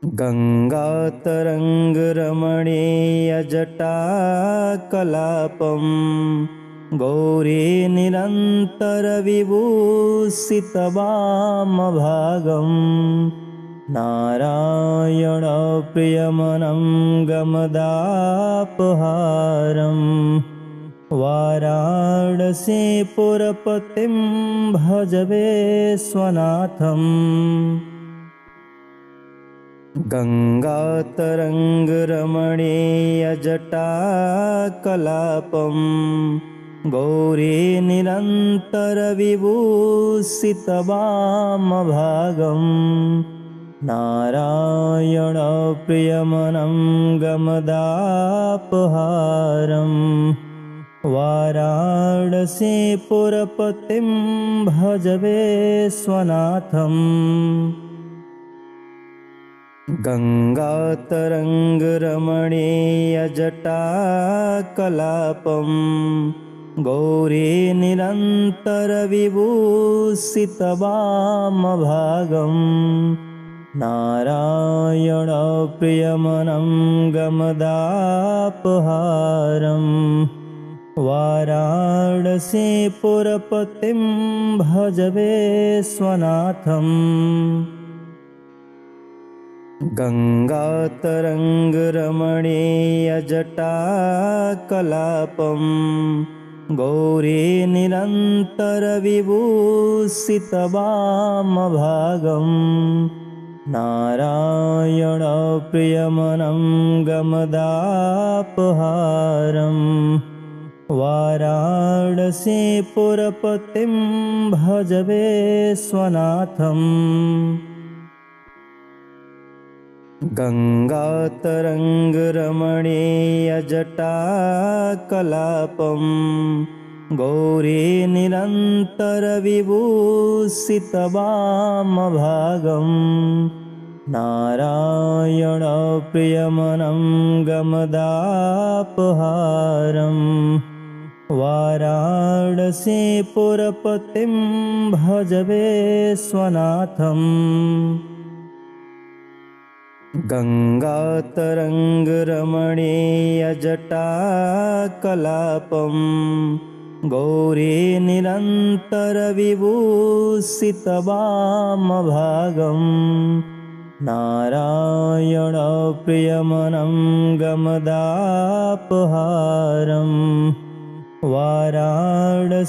गङ्गातरङ्गरमणीयजटाकलापं गौरीनिरन्तरविभूषितवामभागं नारायणप्रियमनं गमदापहारं वाराणसीपुरपतिं भज विश्वनाथम्। गङ्गातरङ्गरमणीयजटाकलापं गौरीनिरन्तरविभूषितवामभागं नारायणप्रियमनं गमदापहारं वाराणसीपुरपतिं भज विश्वनाथम्। गङ्गातरङ्गरमणीयजटाकलापं गौरीनिरन्तरविभूषितवामभागं नारायणप्रियमनं गमदापहारं वाराणसीपुरपतिं भज विश्वनाथम्। गङ्गातरङ्गरमणीयजटाकलापं गौरीनिरन्तरविभूषितवामभागं नारायणप्रियमनं गमदापहारं वाराणसीपुरपतिं भज विश्वनाथम्। गङ्गातरङ्गरमणीयजटाकलापं गौरीनिरन्तरविभूषितवामभागं नारायणप्रियमनं गमदापहारं वाराणसीपुरपतिं भज विश्वनाथम्। गङ्गातरङ्गरमणीयजटाकलापं गौरीनिरन्तरविभूषितवामभागं नारायणप्रियमनं गमदापहारं वाराणसीपुरपतिं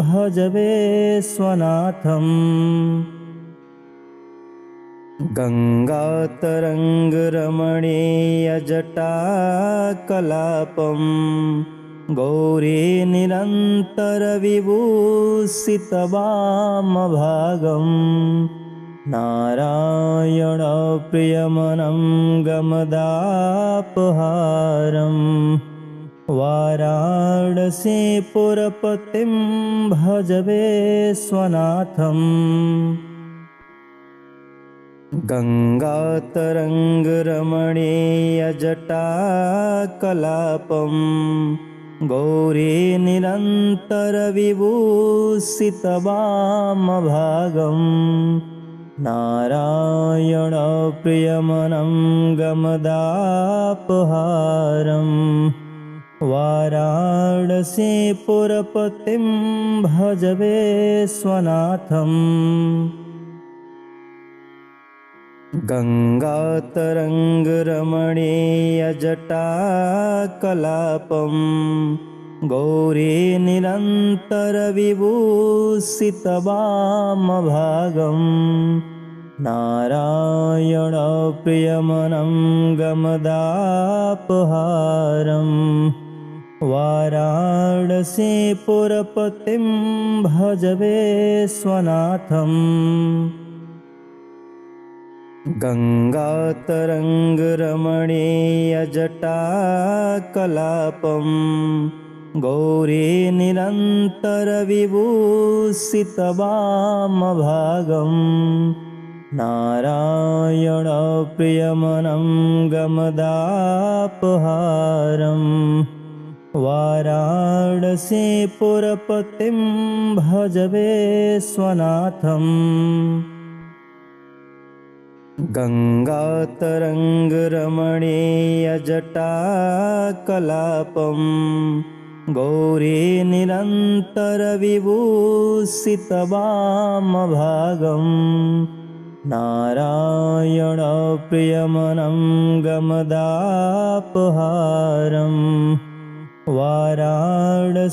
भज विश्वनाथम्। गङ्गातरङ्गरमणीयजटाकलापं गौरीनिरन्तरविभूषितवामभागं नारायणप्रियमनं गमदापहारं वाराणसीपुरपतिं भज विश्वनाथम्। गङ्गातरङ्गरमणीयजटाकलापं गौरीनिरन्तरविभूषितवामभागं नारायणप्रियमनं गमदापहारं वाराणसीपुरपतिं भज विश्वनाथम्। गङ्गातरङ्गरमणीयजटाकलापं गौरीनिरन्तरविभूषितवामभागं नारायणप्रियमनं गमदापहारं वाराणसीपुरपतिं भज विश्वनाथम्। गङ्गातरङ्गरमणीयजटाकलापं गौरीनिरन्तरविभूषितवामभागं नारायणप्रियमनं गमदापहारं वाराणसीपुरपतिं भज विश्वनाथम्। गङ्गातरङ्गरमणीयजटाकलापं गौरीनिरन्तरविभूषितवामभागं नारायणप्रियमनं गमदापहारम् वाराणसीपुरपतिं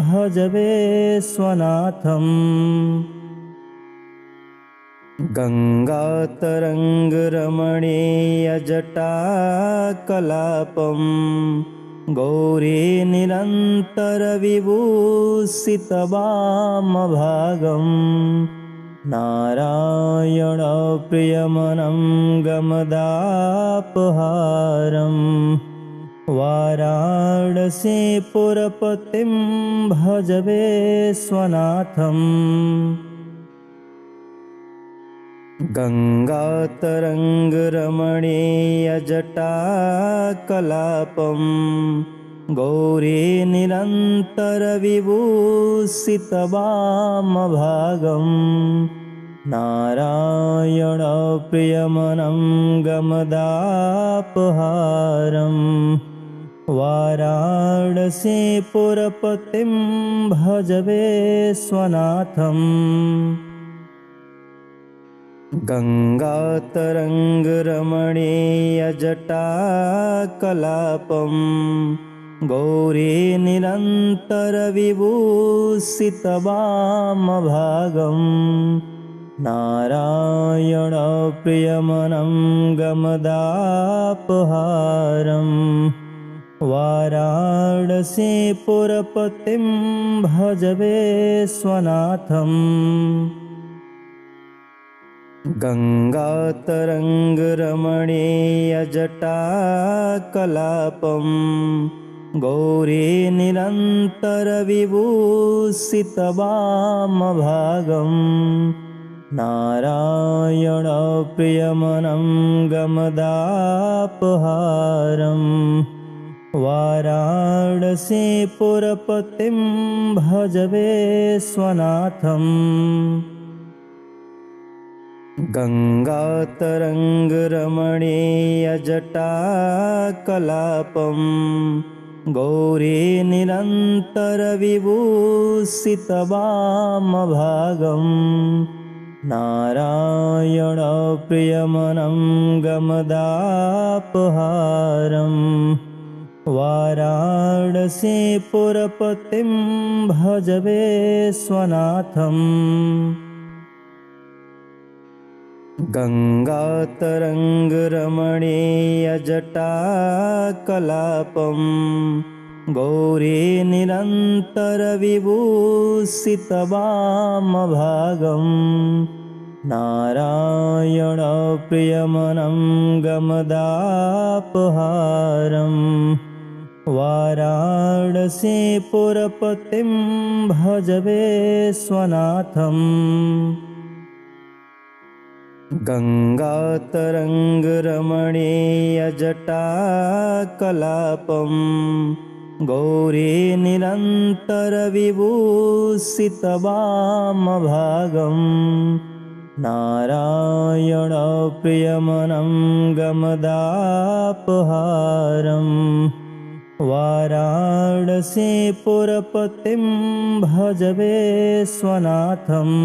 भज विश्वनाथम् गङ्गातरङ्गरमणीयजटाकलापं गौरीनिरन्तरविभूषितवामभागं नारायणप्रियमनं गमदापहारम् वाराणसीपुरपतिं भज विश्वनाथम् गङ्गातरङ्गरमणीयजटाकलापं गौरीनिरन्तरविभूषितवामभागं नारायणप्रियमनं गमदापहारम् वाराणसीपुरपतिं भज विश्वनाथम् गङ्गातरङ्गरमणीयजटाकलापं गौरीनिरन्तरविभूषितवामभागं नारायणप्रियमनं गमदापहारम् वाराणसीपुरपतिं भज विश्वनाथम् गङ्गातरङ्गरमणीयजटाकलापं गौरीनिरन्तरविभूषितवामभागं नारायणप्रियमनं गमदापहारम् वाराणसीपुरपतिं भज विश्वनाथम् गङ्गातरङ्गरमणीयजटाकलापं गौरीनिरन्तरविभूषितवामभागं नारायणप्रियमनं गमदापहारम् वाराणसीपुरपतिं भज विश्वनाथम् गङ्गातरङ्गरमणीयजटाकलापं गौरीनिरन्तरविभूषितवामभागं नारायणप्रियमनं गमदापहारम् वाराणसीपुरपतिं भज विश्वनाथम् गङ्गातरङ्गरमणीयजटाकलापं गौरीनिरन्तरविभूषितवामभागं नारायणप्रियमनं गमदापहारम् वाराणसीपुरपतिं भज विश्वनाथम्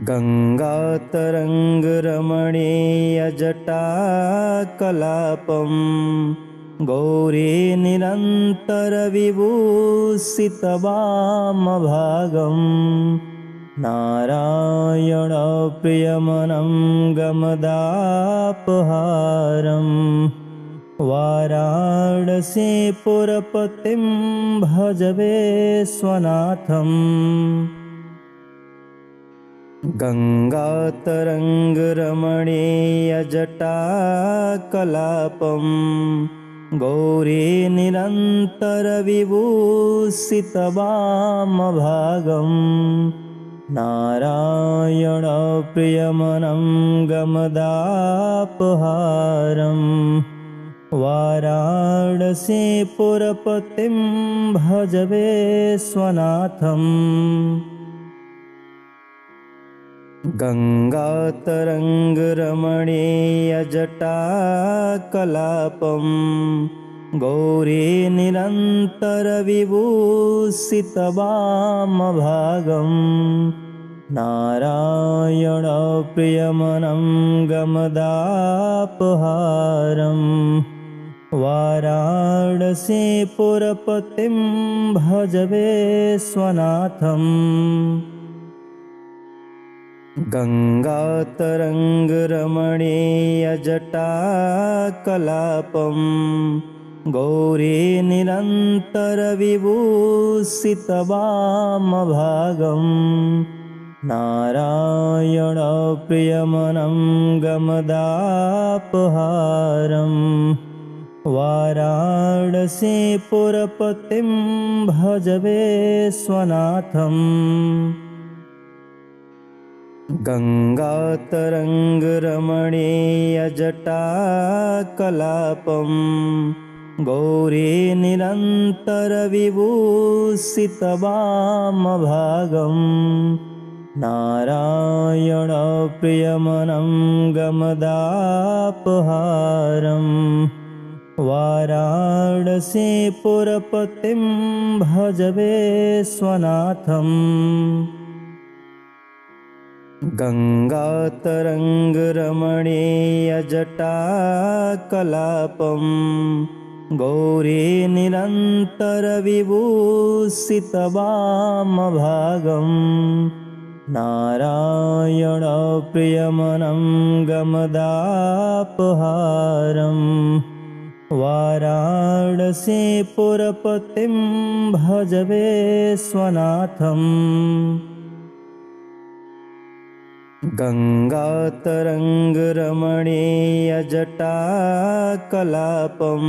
गङ्गातरङ्गरमणीयजटाकलापं गौरीनिरन्तरविभूषितवामभागं नारायणप्रियमनं गमदापहारम् वाराणसीपुरपतिं भज विश्वनाथम् गङ्गातरङ्गरमणीयजटाकलापं गौरीनिरन्तरविभूषितवामभागं नारायणप्रियमनं गमदापहारम् वाराणसीपुरपतिं भज विश्वनाथम् गङ्गातरङ्गरमणीयजटाकलापं गौरीनिरन्तरविभूषितवामभागं नारायणप्रियमनं गमदापहारम् वाराणसीपुरपतिं भज विश्वनाथम् गङ्गातरङ्गरमणीयजटाकलापं गौरीनिरन्तरविभूषितवामभागं नारायणप्रियमनं गमदापहारम् वाराणसीपुरपतिं भज विश्वनाथम् गङ्गातरङ्गरमणीयजटाकलापं गौरीनिरन्तरविभूषितवामभागं नारायणप्रियमनं गमदापहारम् वाराणसीपुरपतिं भज विश्वनाथम् गङ्गातरङ्गरमणीयजटाकलापं गौरीनिरन्तरविभूषितवामभागं नारायणप्रियमनं गमदापहारम् वाराणसीपुरपतिं भज विश्वनाथम् गङ्गातरङ्गरमणीयजटाकलापं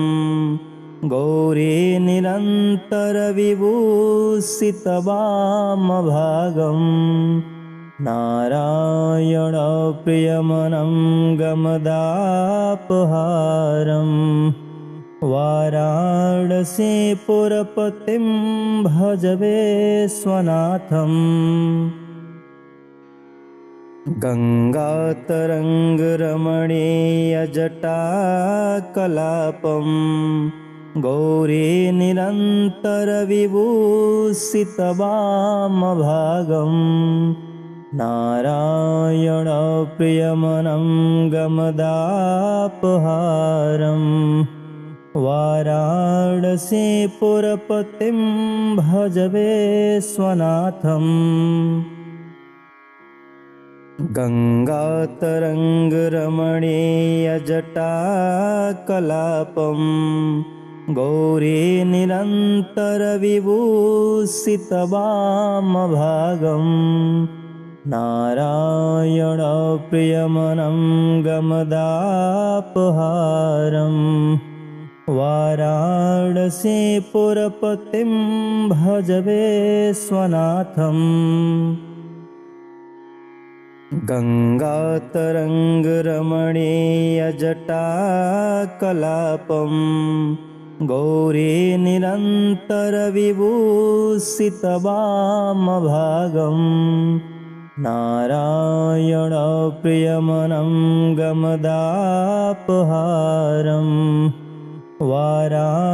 गौरीनिरन्तरविभूषितवामभागं नारायणप्रियमनं गमदापहारम् वाराणसीपुरपतिं भज विश्वनाथम् गङ्गातरङ्गरमणीयजटाकलापं गौरीनिरन्तरविभूषितवामभागं नारायणप्रियमनं गमदापहारम् वाराणसीपुरपतिं भज विश्वनाथम् गङ्गातरङ्गरमणीयजटाकलापं गौरीनिरन्तरविभूषितवामभागं नारायणप्रियमनं गमदापहारम् वाराणसीपुरपतिं भज विश्वनाथम् गङ्गातरङ्गरमणीयजटाकलापं गौरीनिरन्तरविभूषितवामभागं नारायणप्रियमनं गमदापहारम् वाराणसीपुरपतिं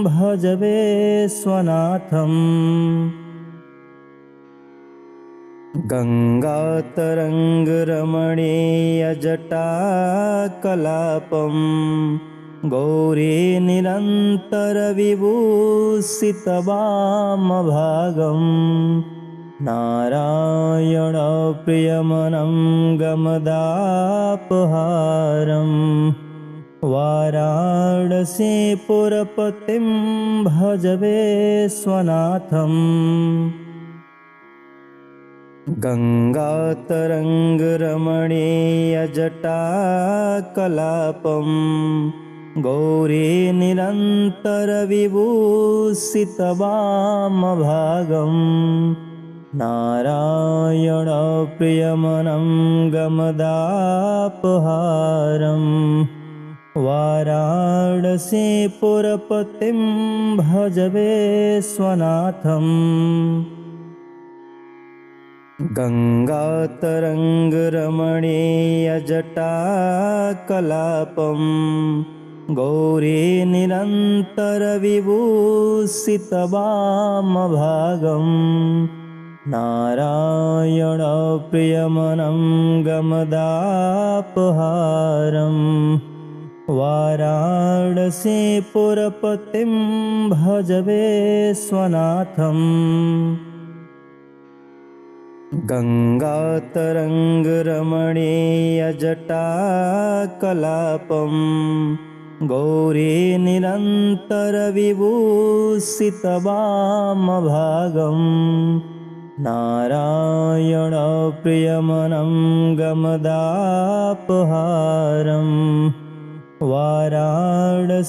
भज विश्वनाथम् गङ्गातरङ्गरमणीयजटाकलापं गौरीनिरन्तरविभूषितवामभागं नारायणप्रियमनं गमदापहारम् वाराणसीपुरपतिं भज विश्वनाथम् गङ्गातरङ्गरमणीयजटाकलापं गौरीनिरन्तरविभूषितवामभागं नारायणप्रियमनं गमदापहारम् वाराणसीपुरपतिं भज विश्वनाथम् गङ्गातरङ्गरमणीयजटाकलापं गौरीनिरन्तरविभूषितवामभागम् नारायणप्रियमनं गमदापहारम् वाराणसीपुरपतिं भज विश्वनाथम् गङ्गातरङ्गरमणीयजटाकलापं गौरीनिरन्तरविभूषितवामभागम् नारायणप्रियमनं गमदापहारम् वाराणसीपुरपतिं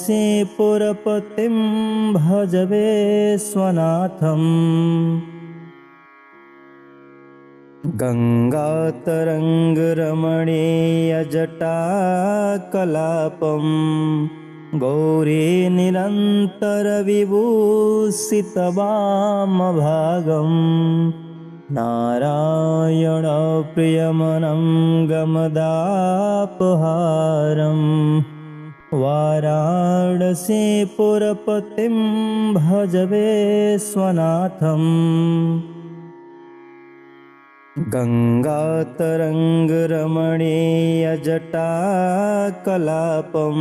भज विश्वनाथम् गङ्गातरङ्गरमणीयजटाकलापं गौरीनिरन्तरविभूषितवामभागम् नारायणप्रियमनं गमदापहारम् वाराणसीपुरपतिं भज विश्वनाथम् गङ्गातरङ्गरमणीयजटाकलापं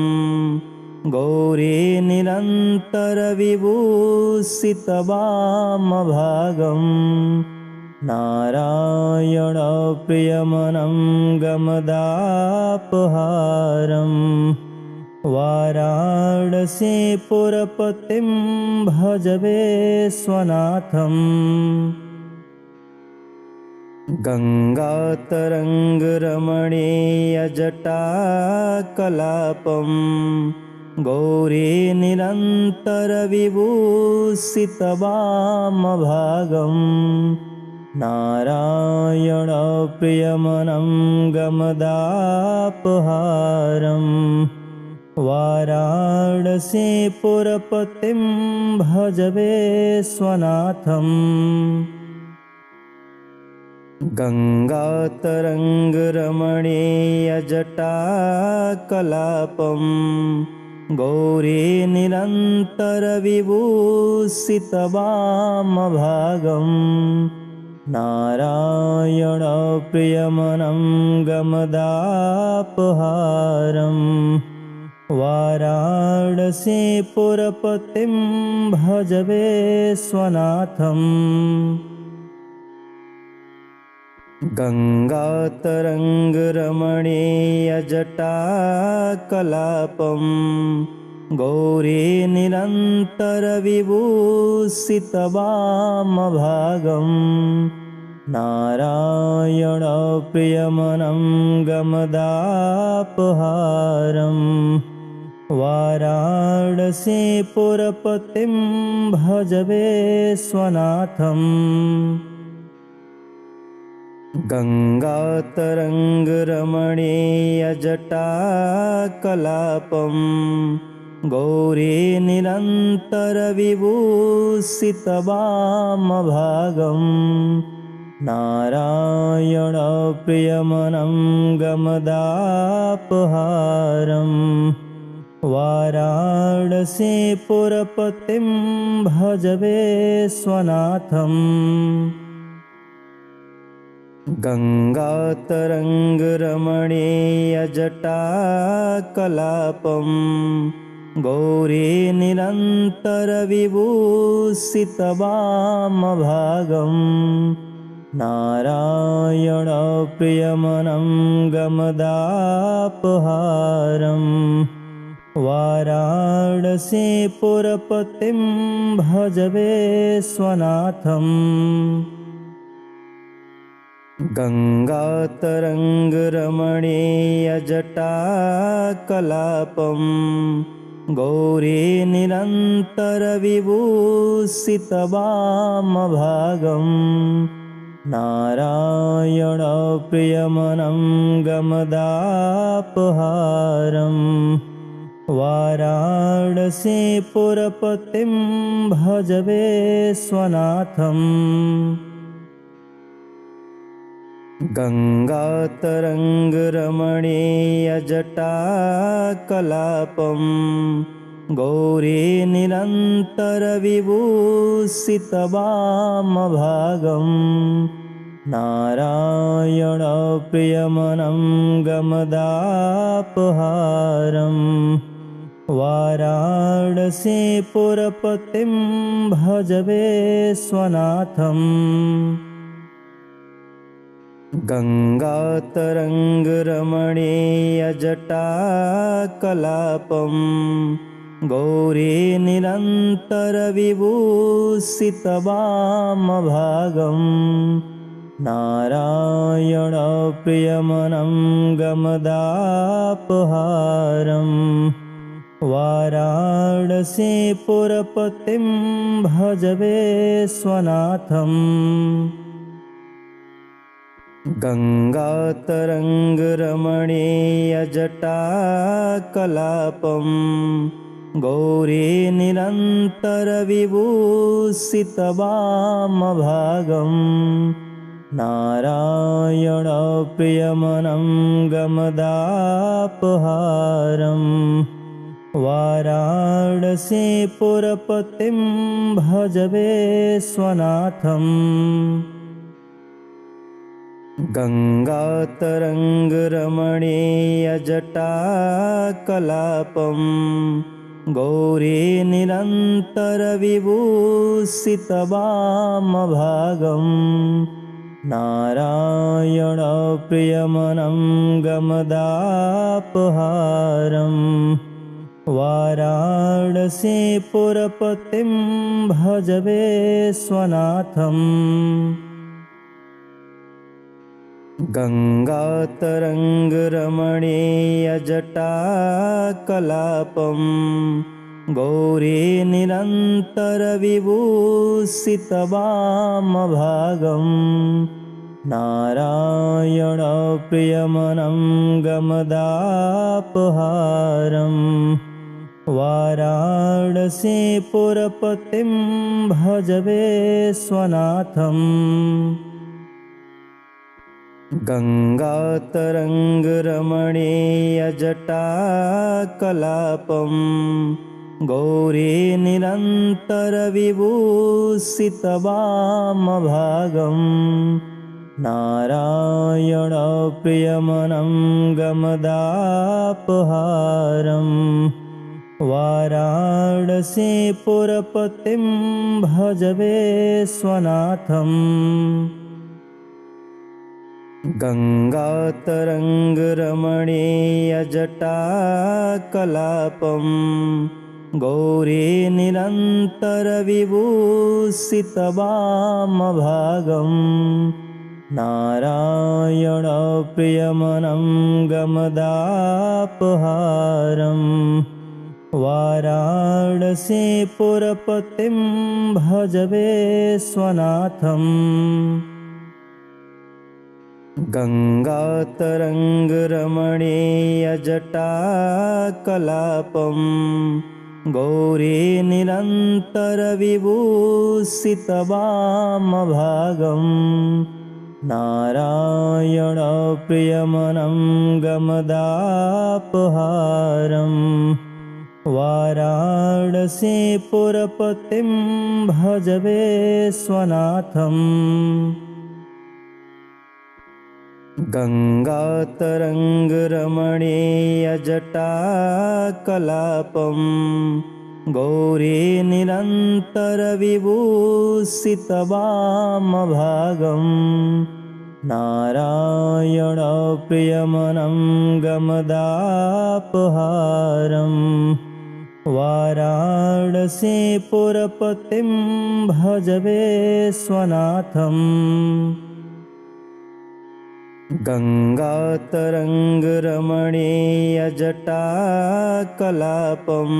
गौरीनिरन्तरविभूषितवामभागम् नारायणप्रियमनं गमदापहारम् वाराणसीपुरपतिं भज विश्वनाथम् गङ्गातरङ्गरमणीयजटाकलापं गौरीनिरन्तरविभूषितवामभागम् नारायणप्रियमनं गमदापहारम् वाराणसीपुरपतिं भज विश्वनाथम् गङ्गातरङ्गरमणीयजटाकलापं गौरीनिरन्तरविभूषितवामभागम् नारायणप्रियमनं गमदापहारम् वाराणसीपुरपतिं भज विश्वनाथम् गङ्गातरङ्गरमणीयजटाकलापं गौरीनिरन्तरविभूषितवामभागम् नारायणप्रियमनं गमदापहारम् वाराणसीपुरपतिं भज विश्वनाथम् गङ्गातरङ्गरमणीयजटाकलापं गौरीनिरन्तरविभूषितवामभागम् नारायणप्रियमनं गमदापहारम् वाराणसीपुरपतिं भज विश्वनाथम् गङ्गातरङ्गरमणीयजटाकलापं गौरीनिरन्तरविभूषितवामभागम् नारायणप्रियमनं गमदापहारम् वाराणसीपुरपतिं भज विश्वनाथम् गङ्गातरङ्गरमणीयजटाकलापं गौरीनिरन्तरविभूषितवामभागम् नारायणप्रियमनं गमदापहारम् वाराणसीपुरपतिं भज विश्वनाथम् गङ्गातरङ्गरमणीयजटाकलापं गौरीनिरन्तरविभूषितवामभागम् नारायणप्रियमनं गमदापहारम् वाराणसीपुरपतिं भज विश्वनाथम् गङ्गातरङ्गरमणीयजटाकलापं गौरीनिरन्तरविभूषितवामभागम् नारायणप्रियमनं गमदापहारम् वाराणसीपुरपतिं भज विश्वनाथम् गङ्गातरङ्गरमणीयजटाकलापं गौरीनिरन्तरविभूषितवामभागम् नारायणप्रियमनं गमदापहारम् वाराणसीपुरपतिं भज विश्वनाथम् गङ्गातरङ्गरमणीयजटाकलापं गौरीनिरन्तरविभूषितवामभागम् नारायणप्रियमनं गमदापहारम् वाराणसीपुरपतिं भज विश्वनाथम् गङ्गातरङ्गरमणीयजटाकलापं गौरीनिरन्तरविभूषितवामभागम् नारायणप्रियमनं गमदापहारम् वाराणसीपुरपतिं भज विश्वनाथम् गङ्गातरङ्गरमणीयजटाकलापं गौरीनिरन्तरविभूषितवामभागम् नारायणप्रियमनं गमदापहारम् वाराणसीपुरपतिं भज विश्वनाथम् गङ्गातरङ्गरमणीयजटाकलापं गौरीनिरन्तरविभूषितवामभागम् नारायणप्रियमनं गमदापहारम् वाराणसीपुरपतिं भज विश्वनाथम् गङ्गातरङ्गरमणीयजटाकलापं गौरीनिरन्तरविभूषितवामभागम् नारायणप्रियमनं गमदापहारम् वाराणसीपुरपतिं भज विश्वनाथम् गङ्गातरङ्गरमणीयजटाकलापं गौरीनिरन्तरविभूषितवामभागम् नारायणप्रियमनं गमदापहारम् वाराणसीपुरपतिं भज विश्वनाथम् गङ्गातरङ्गरमणीयजटाकलापं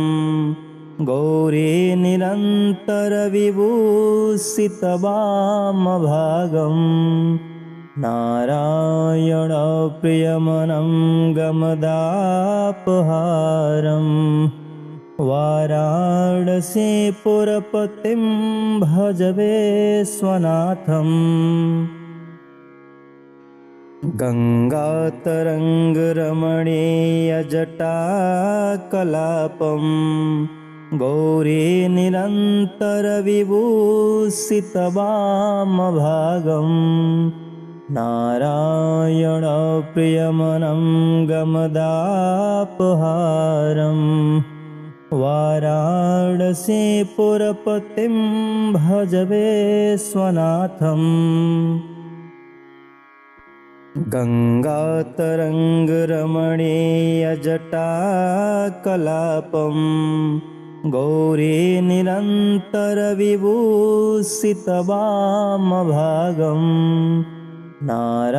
गौरीनिरन्तरविभूषितवामभागम् नारायणप्रियमनं गमदापहारम् वाराणसीपुरपतिं भज विश्वनाथम् गङ्गातरङ्गरमणीयजटाकलापं गौरीनिरन्तरविभूषितवामभागम् नारायणप्रियमनं गमदापहारम् वाराणसीपुरपतिं भज विश्वनाथम् गङ्गातरङ्गरमणीयजटाकलापं गौरीनिरन्तरविभूषितवामभागम् नारायणप्रियमनं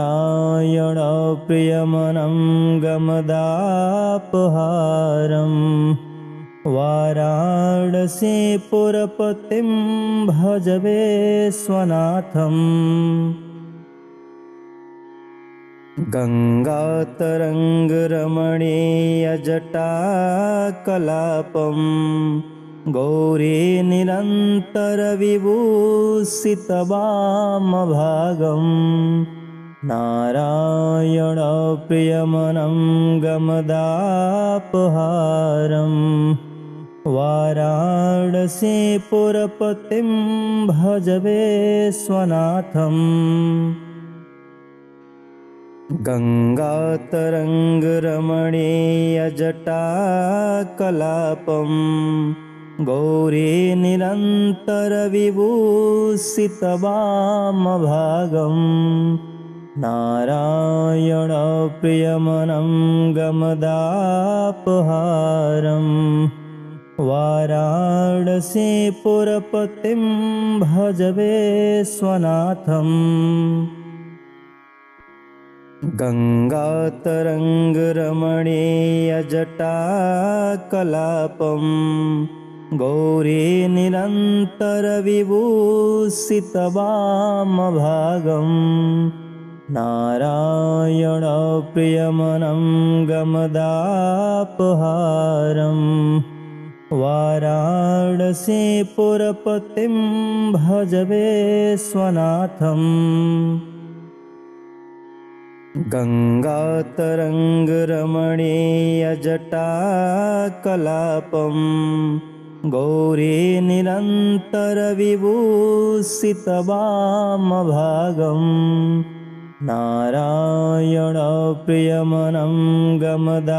गमदापहारम् वाराणसीपुरपतिं भज विश्वनाथम् गङ्गातरङ्गरमणीयजटाकलापं गौरीनिरन्तरविभूषितवामभागम् नारायणप्रियमनं गमदापहारम् वाराणसीपुरपतिं भज विश्वनाथम् गङ्गातरङ्गरमणीयजटाकलापं गौरीनिरन्तरविभूषितवामभागम् नारायणप्रियमनं गमदापहारम् वाराणसीपुरपतिं भज विश्वनाथम् गङ्गातरङ्गरमणीयजटाकलापं गौरीनिरन्तरविभूषितवामभागम् नारायणप्रियमनं गमदापहारम् वाराणसीपुरपतिं भज विश्वनाथम् गङ्गातरङ्गरमणीयजटाकलापं गौरीनिरन्तरविभूषितवामभागम् नारायणप्रियमनं गमदापहारम्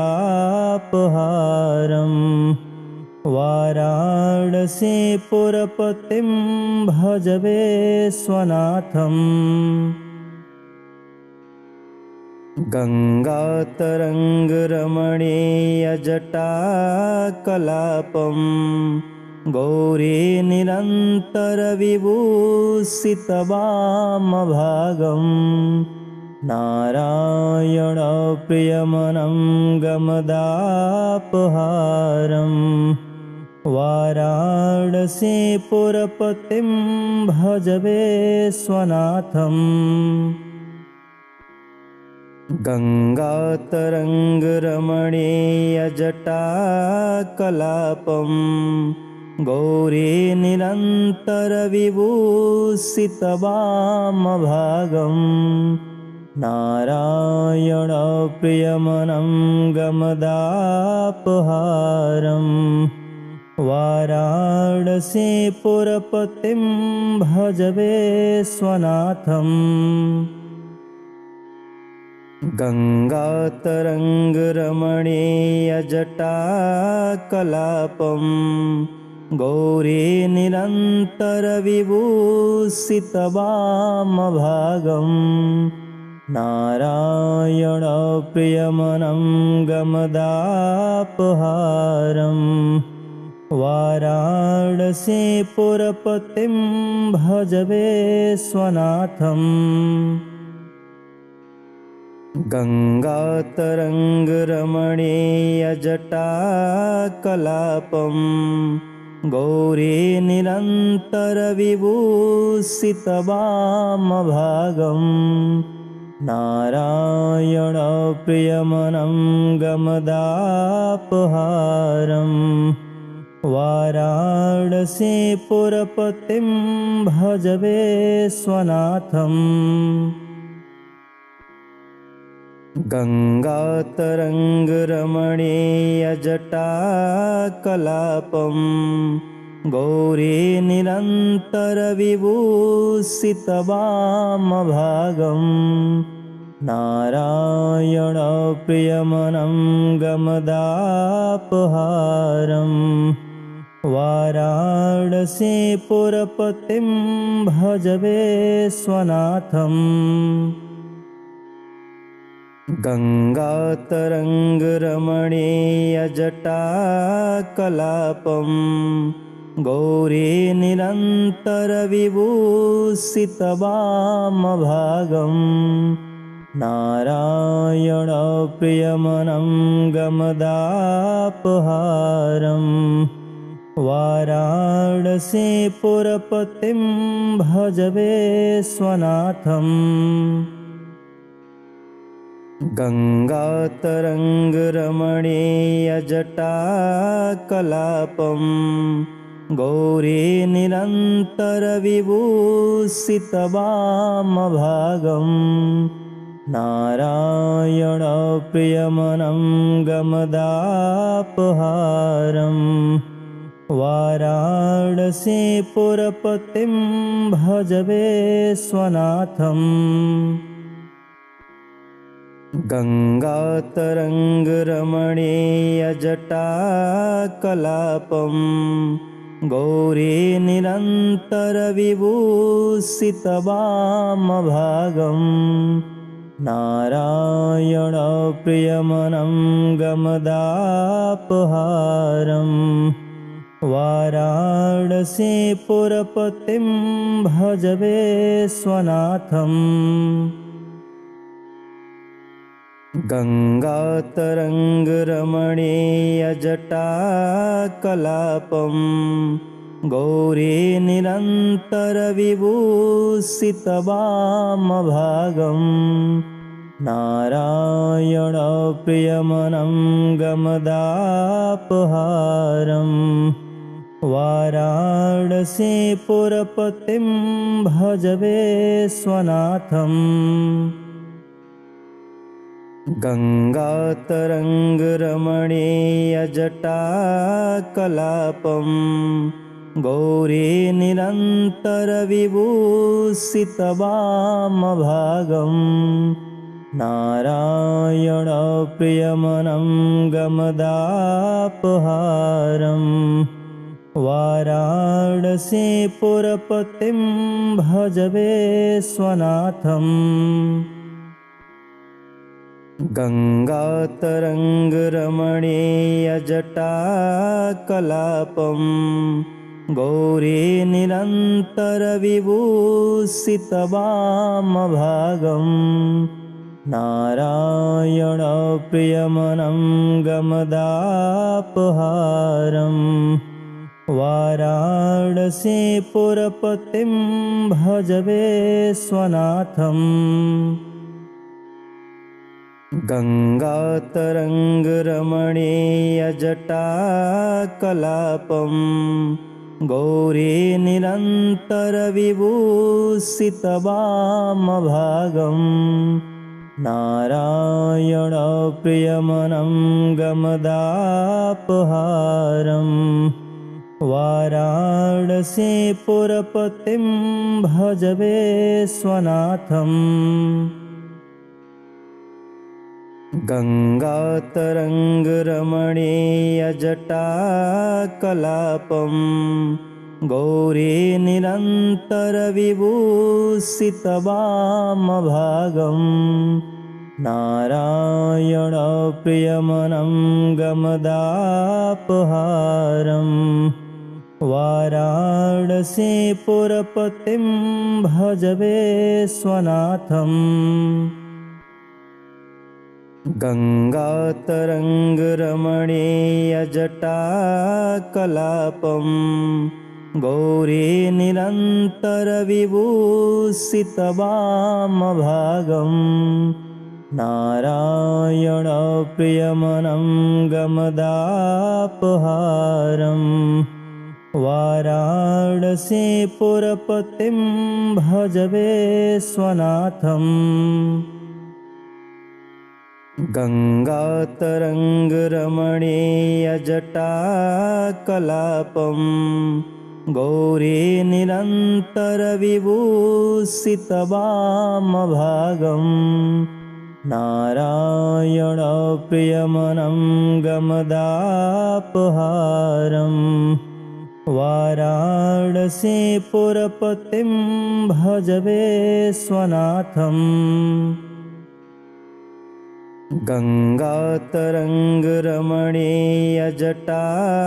वाराणसीपुरपतिं भज विश्वनाथम् गङ्गातरङ्गरमणीयजटाकलापं गौरीनिरन्तरविभूषितवामभागम् नारायणप्रियमनं गमदापहारम् वाराणसीपुरपतिं भज विश्वनाथम् गङ्गातरङ्गरमणीयजटाकलापं गौरीनिरन्तरविभूषितवामभागम् नारायणप्रियमनं गमदापहारम् वाराणसीपुरपतिं भज विश्वनाथम् गङ्गातरङ्गरमणीयजटाकलापं गौरीनिरन्तरविभूषितवामभागम् नारायणप्रियमनं गमदापहारम् वाराणसीपुरपतिं भज विश्वनाथम् गङ्गातरङ्गरमणीयजटाकलापं गौरीनिरन्तरविभूषितवामभागम् नारायणप्रियमनं गमदापहारम् वाराणसीपुरपतिं भज विश्वनाथम् गङ्गातरङ्गरमणीयजटाकलापं गौरीनिरन्तरविभूषितवामभागं नारायणप्रियमनं गमदापहारम् वाराणसीपुरपतिं भज विश्वनाथम् गङ्गातरङ्गरमणीयजटाकलापं गौरीनिरन्तरविभूषितवामभागं नारायणप्रियमनं गमदापहारम् वाराणसीपुरपतिं भज विश्वनाथम् गङ्गातरङ्गरमणीयजटाकलापं गौरीनिरन्तरविभूषितवामभागं नारायणप्रियमनं गमदापहारम् वाराणसीपुरपतिं भज विश्वनाथम् गङ्गातरङ्गरमणीयजटाकलापं गौरीनिरन्तरविभूषितवामभागं नारायणप्रियमनं गमदापहारम् वाराणसीपुरपतिं भज विश्वनाथम् गङ्गातरङ्गरमणीयजटाकलापं गौरीनिरन्तरविभूषितवामभागं नारायणप्रियमनं गमदापहारम् वाराणसीपुरपतिं भज विश्वनाथम् गङ्गातरङ्गरमणीयजटाकलापं गौरीनिरन्तरविभूषितवामभागं नारायणप्रियमनं गमदापहारम् वाराणसीपुरपतिं भज विश्वनाथम् गङ्गातरङ्गरमणीयजटाकलापं गौरीनिरन्तरविभूषितवामभागं नारायणप्रियमनं गमदापहारम् वाराणसीपुरपतिं भज विश्वनाथम् गङ्गातरङ्गरमणीयजटाकलापं गौरीनिरन्तरविभूषितवामभागं नारायणप्रियमनं गमदापहारम् वाराणसीपुरपतिं भज विश्वनाथम् गङ्गातरङ्गरमणीयजटाकलापं गौरीनिरन्तरविभूषितवामभागं नारायणप्रियमनं गमदापहारम् वाराणसीपुरपतिं भज विश्वनाथम् गङ्गातरङ्गरमणीयजटाकलापं गौरीनिरन्तरविभूषितवामभागं नारायणप्रियमनं गमदापहारम् वाराणसीपुरपतिं भज विश्वनाथम् गङ्गातरङ्गरमणीयजटाकलापं गौरीनिरन्तरविभूषितवामभागं नारायणप्रियमनं गमदापहारम् वाराणसीपुरपतिं भज विश्वनाथम्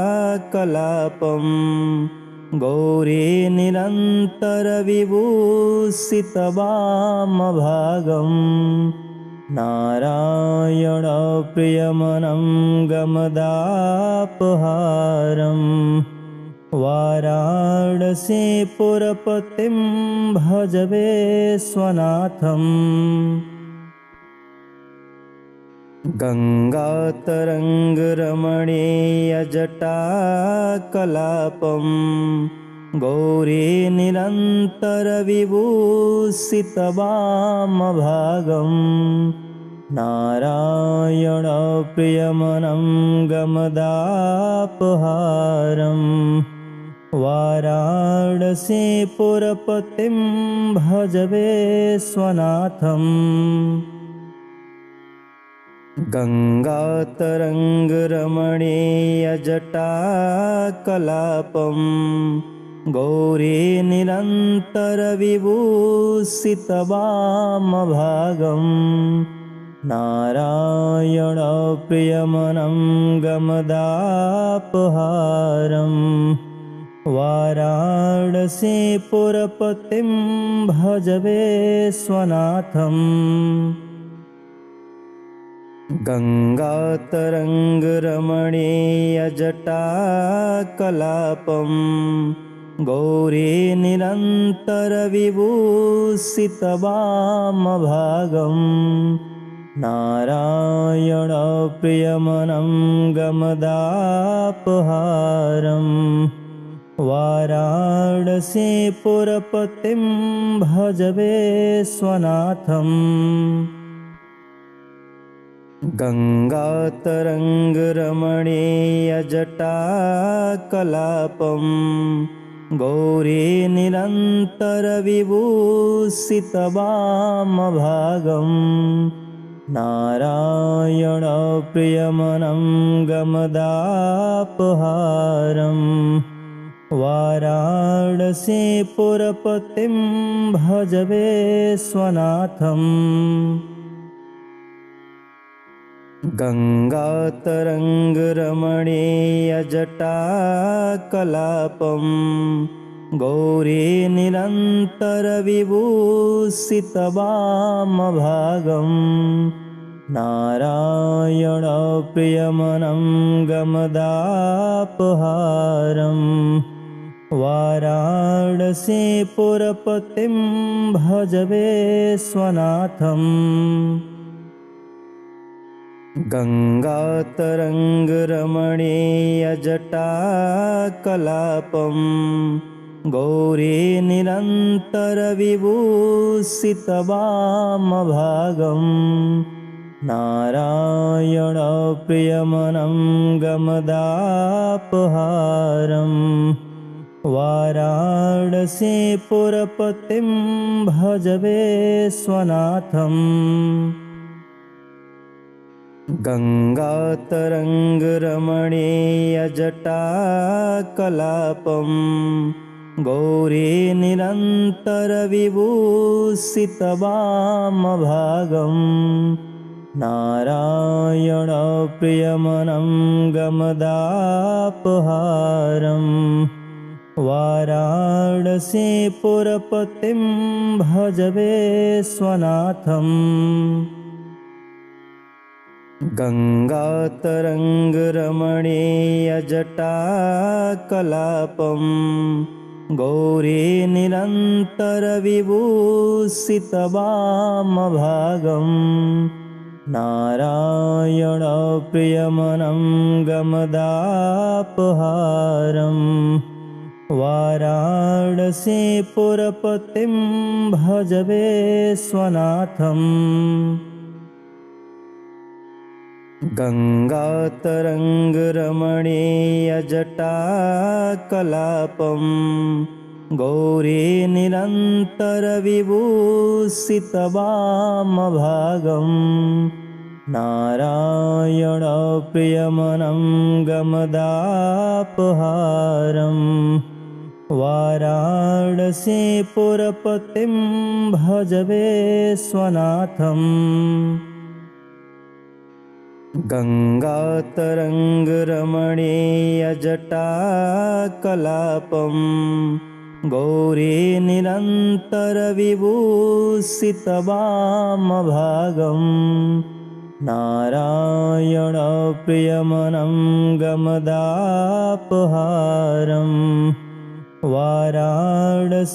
गङ्गातरङ्गरमणीयजटाकलापं गौरीनिरन्तरविभूषितवामभागं नारायणप्रियमनं गमदापहारम् वाराणसीपुरपतिं भज विश्वनाथम् गङ्गातरङ्गरमणीयजटाकलापं गौरीनिरन्तरविभूषितवामभागं नारायणप्रियमनं गमदापहारम् वाराणसीपुरपतिं भज विश्वनाथम् गङ्गातरङ्गरमणीयजटाकलापं गौरीनिरन्तरविभूषितवामभागं नारायणप्रियमनं गमदापहारम् वाराणसीपुरपतिं भज विश्वनाथम् गङ्गातरङ्गरमणीयजटाकलापं गौरीनिरन्तरविभूषितवामभागं नारायणप्रियमनं गमदापहारम् वाराणसीपुरपतिं भज विश्वनाथम् गङ्गातरङ्गरमणीयजटाकलापं गौरीनिरन्तरविभूषितवामभागं नारायणप्रियमनं गमदापहारम् वाराणसीपुरपतिं भज विश्वनाथम् गङ्गातरङ्गरमणीयजटाकलापं गौरीनिरन्तरविभूषितवामभागं नारायणप्रियमनं गमदापहारम् वाराणसीपुरपतिं भज विश्वनाथम् गङ्गातरङ्गरमणीयजटाकलापं गौरीनिरन्तरविभूषितवामभागं नारायणप्रियमनं गमदापहारम् वाराणसीपुरपतिं भज विश्वनाथम् गङ्गातरङ्गरमणीयजटाकलापं गौरीनिरन्तरविभूषितवामभागं नारायणप्रियमनं गमदापहारम् वाराणसीपुरपतिं भज विश्वनाथम् गङ्गातरङ्गरमणीयजटाकलापं गौरीनिरन्तरविभूषितवामभागं नारायणप्रियमनं गमदापहारम् वाराणसीपुरपतिं भज विश्वनाथम् गङ्गातरङ्गरमणीयजटाकलापं गौरीनिरन्तरविभूषितवामभागं नारायणप्रियमनं गमदापहारम् वाराणसीपुरपतिं भज विश्वनाथम् गङ्गातरङ्गरमणीयजटाकलापं गौरीनिरन्तरविभूषितवामभागं नारायणप्रियमनं गमदापहारम् वाराणसीपुरपतिं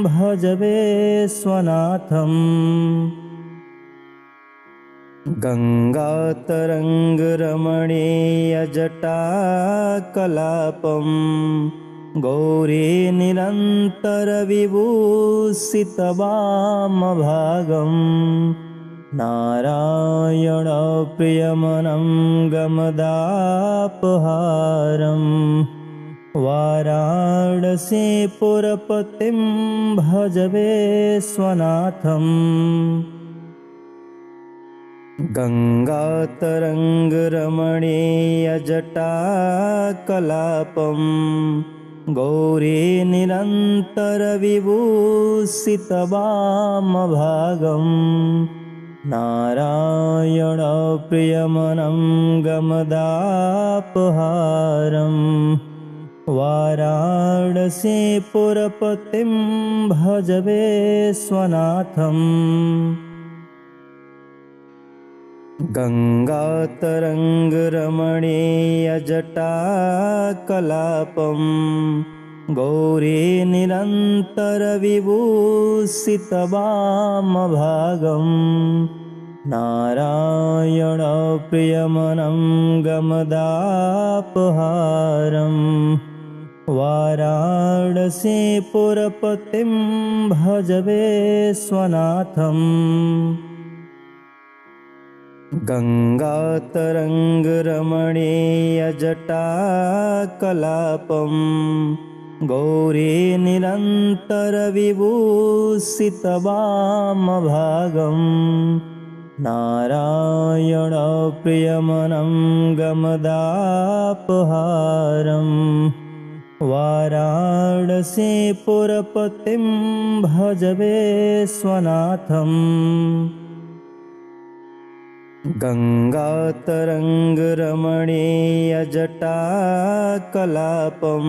भज विश्वनाथम् गङ्गातरङ्गरमणीयजटाकलापं गौरीनिरन्तरविभूषितवामभागं नारायणप्रियमनं गमदापहारम् वाराणसीपुरपतिं भज विश्वनाथम् गङ्गातरङ्गरमणीयजटाकलापं गौरीनिरन्तरविभूषितवामभागं नारायणप्रियमनं गमदापहारम् वाराणसीपुरपतिं भज विश्वनाथम् गङ्गातरङ्गरमणीयजटाकलापं गौरीनिरन्तरविभूषितवामभागं नारायणप्रियमनं गमदापहारम् वाराणसीपुरपतिं भज विश्वनाथम् गङ्गातरङ्गरमणीयजटाकलापं गौरीनिरन्तरविभूषितवामभागं नारायणप्रियमनं गमदापहारम् वाराणसीपुरपतिं भज विश्वनाथम् गङ्गातरङ्गरमणीयजटाकलापं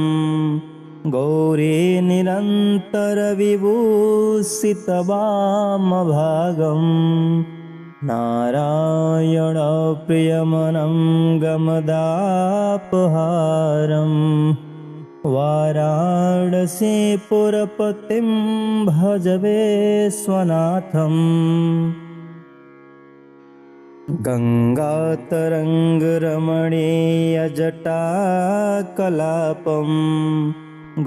गौरीनिरन्तरविभूषितवामभागं नारायणप्रियमनं गमदापहारम् वाराणसीपुरपतिं भज विश्वनाथम् गङ्गातरङ्गरमणीयजटाकलापं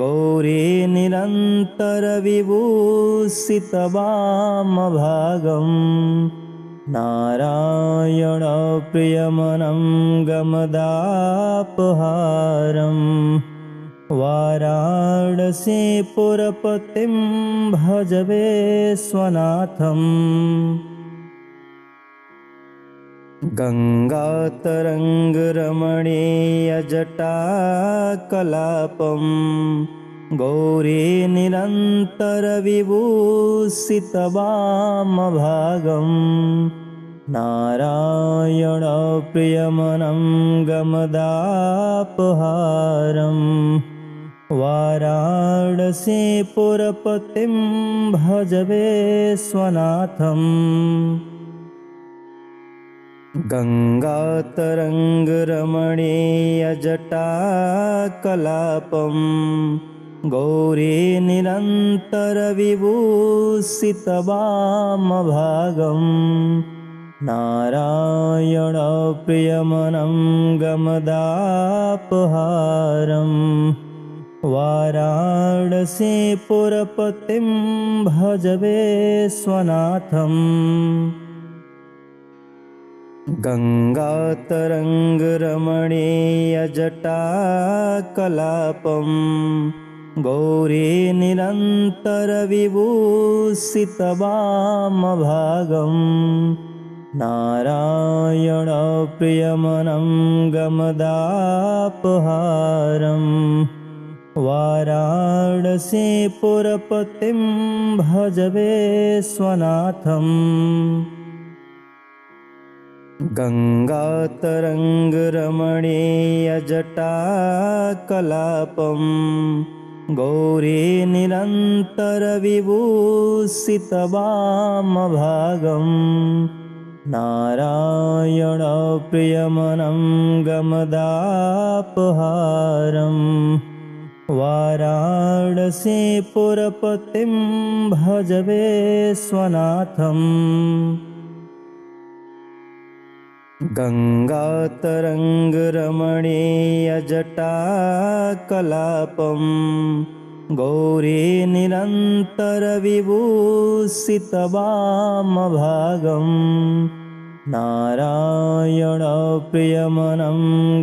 गौरीनिरन्तरविभूषितवामभागं नारायणप्रियमनं गमदापहारम् वाराणसीपुरपतिं भज विश्वनाथम् गङ्गातरङ्गरमणीयजटाकलापं गौरीनिरन्तरविभूषितवामभागं नारायणप्रियमनं गमदापहारम् वाराणसीपुरपतिं भज विश्वनाथम् गङ्गातरङ्गरमणीयजटाकलापं गौरीनिरन्तरविभूषितवामभागं नारायणप्रियमनं गमदापहारम् वाराणसीपुरपतिं भज विश्वनाथम् गङ्गातरङ्गरमणीयजटाकलापं गौरीनिरन्तरविभूषितवामभागम् नारायणप्रियमनं गमदापहारम् वाराणसीपुरपतिं भज विश्वनाथम् गङ्गातरङ्गरमणीयजटाकलापं गौरीनिरन्तरविभूषितवामभागम् नारायणप्रियमनं गमदापहारम् वाराणसीपुरपतिं भज विश्वनाथम् गङ्गातरङ्गरमणीयजटाकलापं गौरीनिरन्तरविभूषितवामभागम् नारायणप्रियमनं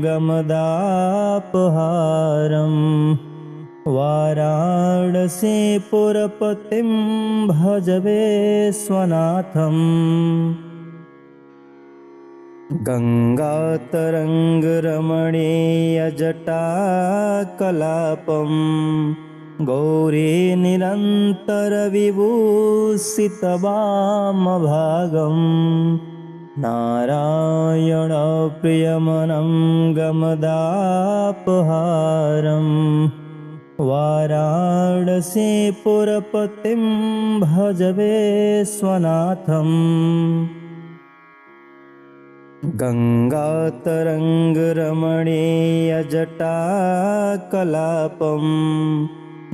गमदापहारम् वाराणसीपुरपतिं भज विश्वनाथम् गङ्गातरङ्गरमणीयजटाकलापं गौरीनिरन्तरविभूषितवामभागम् नारायणप्रियमनं गमदापहारम् वाराणसीपुरपतिं भज विश्वनाथम् गङ्गातरङ्गरमणीयजटाकलापं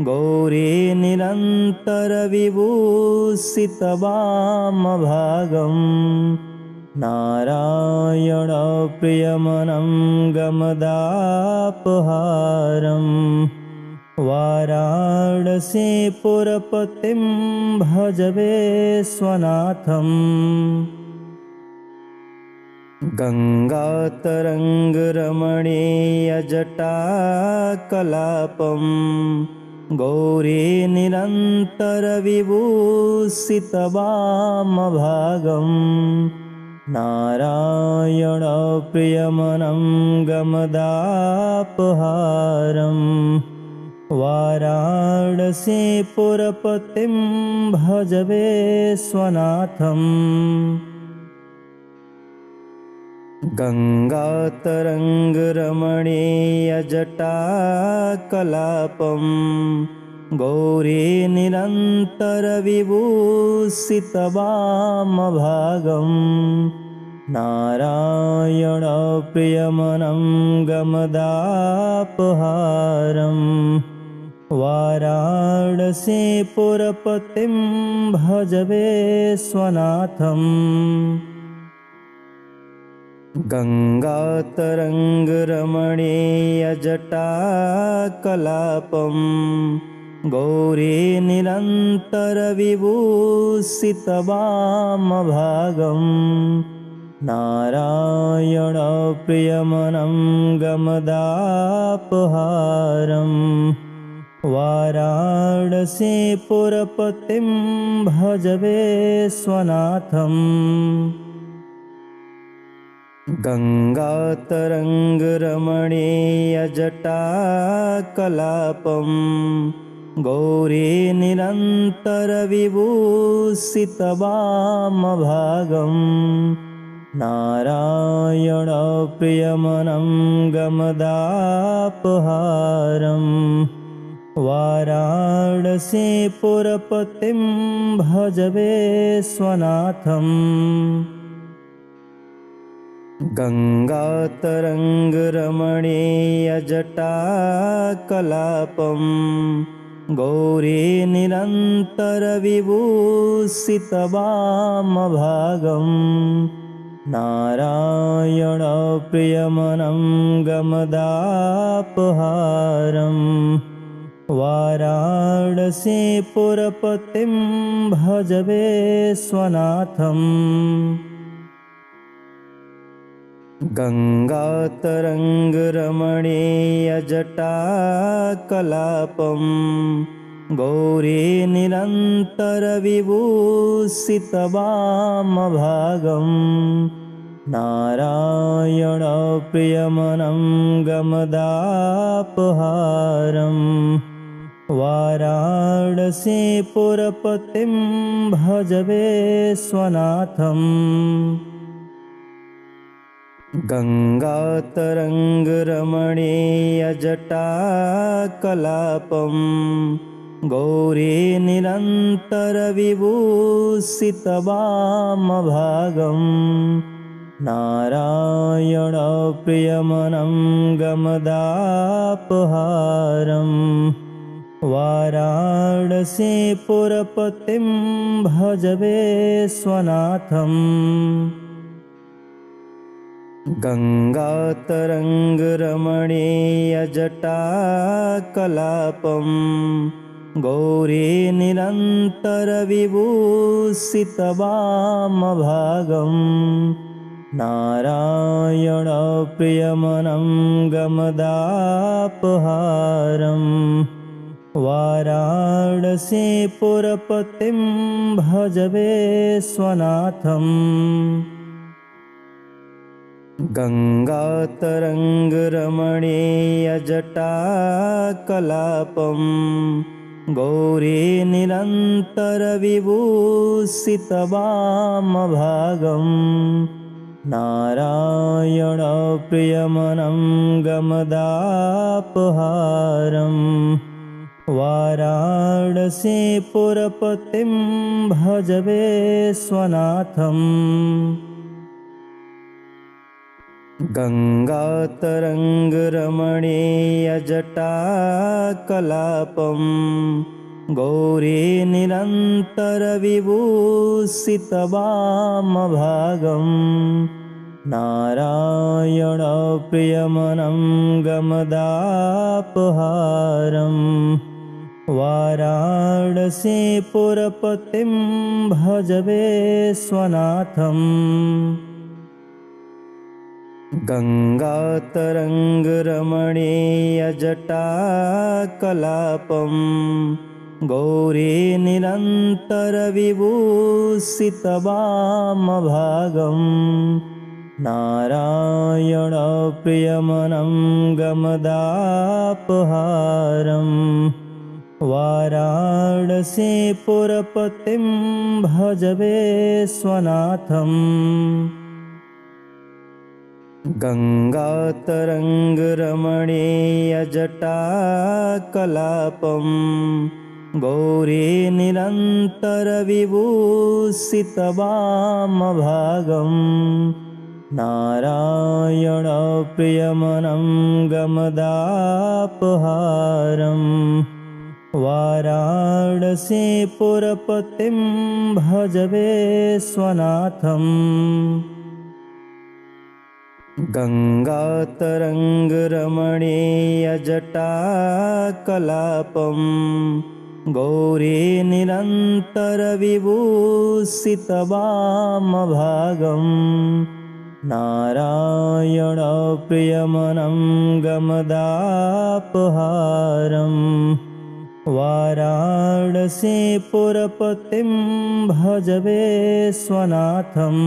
गौरीनिरन्तरविभूषितवामभागम् नारायणप्रियमनं गमदापहारम् वाराणसीपुरपतिं भज विश्वनाथम् गङ्गातरङ्गरमणीयजटाकलापं गौरीनिरन्तरविभूषितवामभागम् नारायणप्रियमनं गमदापहारम् वाराणसीपुरपतिं भज विश्वनाथम् गङ्गातरङ्गरमणीयजटाकलापं गौरीनिरन्तरविभूषितवामभागम् नारायणप्रियमनं गमदापहारम् वाराणसीपुरपतिं भज विश्वनाथम् गङ्गातरङ्गरमणीयजटाकलापं गौरीनिरन्तरविभूषितवामभागम् नारायणप्रियमनं गमदापहारम् वाराणसीपुरपतिं भज विश्वनाथम् गङ्गातरङ्गरमणीयजटाकलापं गौरीनिरन्तरविभूषितवामभागम् नारायणप्रियमनं गमदापहारम् वाराणसीपुरपतिं भज विश्वनाथम् गङ्गातरङ्गरमणीयजटाकलापं गौरीनिरन्तरविभूषितवामभागम् नारायणप्रियमनं गमदापहारम् वाराणसीपुरपतिं भज विश्वनाथम् गङ्गातरङ्गरमणीयजटाकलापं गौरीनिरन्तरविभूषितवामभागम् नारायणप्रियमनं गमदापहारम् वाराणसीपुरपतिं भज विश्वनाथम् गङ्गातरङ्गरमणीयजटाकलापं गौरीनिरन्तरविभूषितवामभागम् नारायणप्रियमनं गमदापहारम् वाराणसीपुरपतिं भज विश्वनाथम् गङ्गातरङ्गरमणीयजटाकलापं गौरीनिरन्तरविभूषितवामभागम् नारायणप्रियमनं गमदापहारम् वाराणसीपुरपतिं भज विश्वनाथम् गङ्गातरङ्गरमणीयजटाकलापं गौरीनिरन्तरविभूषितवामभागम् नारायणप्रियमनं गमदापहारम् वाराणसीपुरपतिं भज विश्वनाथम् गङ्गातरङ्गरमणीयजटाकलापं गौरीनिरन्तरविभूषितवामभागम् नारायणप्रियमनं गमदापहारम् वाराणसीपुरपतिं भज विश्वनाथम् गङ्गातरङ्गरमणीयजटाकलापं गौरीनिरन्तरविभूषितवामभागम् नारायणप्रियमनं गमदापहारम् वाराणसीपुरपतिं भज विश्वनाथम् गङ्गातरङ्गरमणीयजटाकलापं गौरीनिरन्तरविभूषितवामभागम् नारायणप्रियमनं गमदापहारम् वाराणसीपुरपतिं भज विश्वनाथम् गङ्गातरङ्गरमणीयजटाकलापं गौरीनिरन्तरविभूषितवामभागम् गङ्गातरङ्गरमणीयजटाकलापं गौरीनिरन्तरविभूषितवामभागम् नारायणप्रियमनं गमदापहारम् वाराणसीपुरपतिं भज विश्वनाथम् गङ्गातरङ्गरमणीयजटाकलापं गौरीनिरन्तरविभूषितवामभागम् नारायणप्रियमनं गमदापहारम् वाराणसीपुरपतिं भज विश्वनाथम् गङ्गातरङ्गरमणीयजटाकलापं गौरीनिरन्तरविभूषितवामभागम् नारायणप्रियमनं गमदापहारम् गङ्गातरङ्गरमणीयजटाकलापं गौरीनिरन्तरविभूषितवामभागम् नारायणप्रियमनं गमदापहारम् वाराणसीपुरपतिं भज विश्वनाथम्